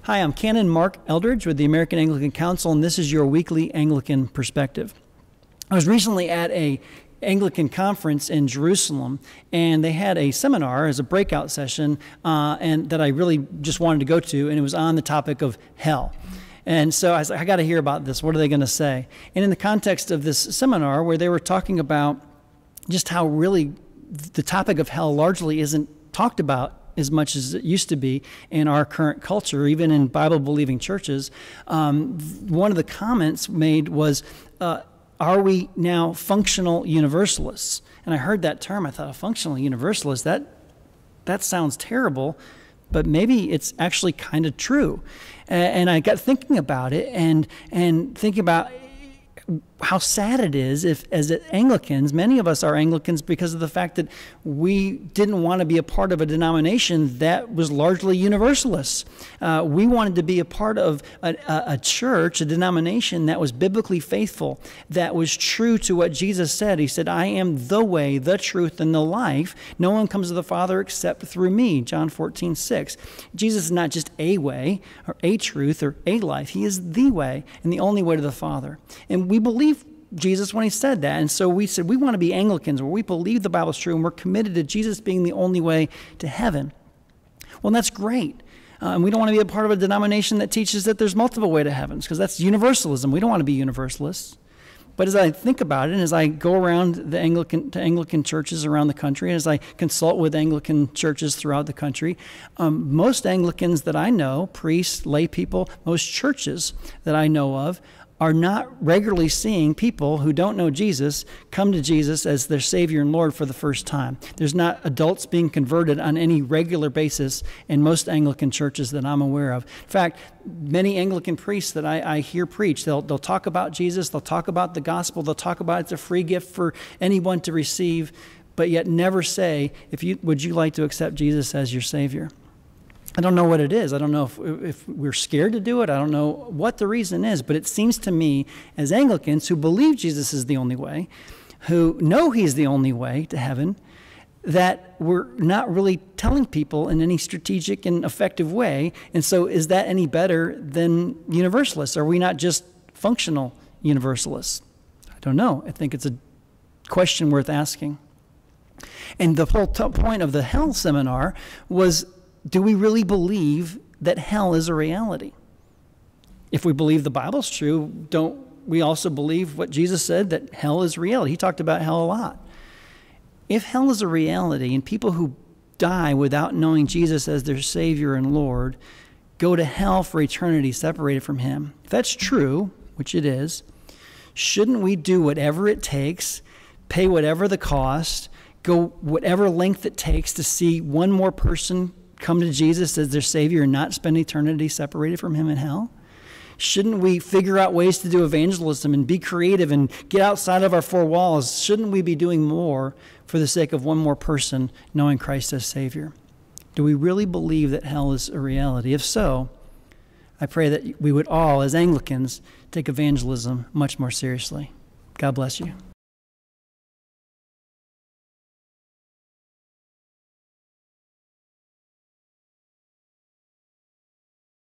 Hi, I'm Canon Mark Eldridge with the American Anglican Council, and this is your weekly Anglican perspective. I was recently at a Anglican conference in Jerusalem, and they had a seminar as a breakout session and that I really just wanted to go to, and it was on the topic of hell. And so I was like, I got to hear about this. What are they going to say? And in the context of this seminar, where they were talking about just how really the topic of hell largely isn't talked about as much as it used to be in our current culture, even in Bible-believing churches, one of the comments made was, are we now functional universalists? And I heard that term. I thought, a functional universalist, that sounds terrible, but maybe it's actually kind of true. And I got thinking about it and thinking about how sad it is if, as Anglicans, many of us are Anglicans because of the fact that we didn't want to be a part of a denomination that was largely universalist. We wanted to be a part of a church, a denomination that was biblically faithful, that was true to what Jesus said. He said, I am the way, the truth, and the life. No one comes to the Father except through me, John 14:6. Jesus is not just a way or a truth or a life. He is the way and the only way to the Father. And we believe Jesus when he said that. And so we said we want to be Anglicans where we believe the Bible's true and we're committed to Jesus being the only way to heaven. Well, that's great. And we don't want to be a part of a denomination that teaches that there's multiple ways to heaven because that's universalism. We don't want to be universalists. But as I think about it and as I go around the Anglican churches around the country and as I consult with Anglican churches throughout the country, most Anglicans that I know, priests, lay people, most churches that I know of, are not regularly seeing people who don't know Jesus come to Jesus as their Savior and Lord for the first time. There's not adults being converted on any regular basis in most Anglican churches that I'm aware of. In fact, many Anglican priests that I hear preach, they'll talk about Jesus, they'll talk about the gospel, they'll talk about it's a free gift for anyone to receive, but yet never say, would you like to accept Jesus as your Savior? I don't know what it is. I don't know if we're scared to do it. I don't know what the reason is, but it seems to me as Anglicans who believe Jesus is the only way, who know he's the only way to heaven, that we're not really telling people in any strategic and effective way. And so is that any better than universalists? Are we not just functional universalists? I don't know. I think it's a question worth asking. And the whole point of the hell seminar was, do we really believe that hell is a reality? If we believe the Bible's true, don't we also believe what Jesus said, that hell is reality? He talked about hell a lot. If hell is a reality and people who die without knowing Jesus as their Savior and Lord go to hell for eternity separated from him, if that's true, which it is, shouldn't we do whatever it takes, pay whatever the cost, go whatever length it takes to see one more person come to Jesus as their Savior and not spend eternity separated from him in hell? Shouldn't we figure out ways to do evangelism and be creative and get outside of our four walls? Shouldn't we be doing more for the sake of one more person knowing Christ as Savior? Do we really believe that hell is a reality? If so, I pray that we would all, as Anglicans, take evangelism much more seriously. God bless you.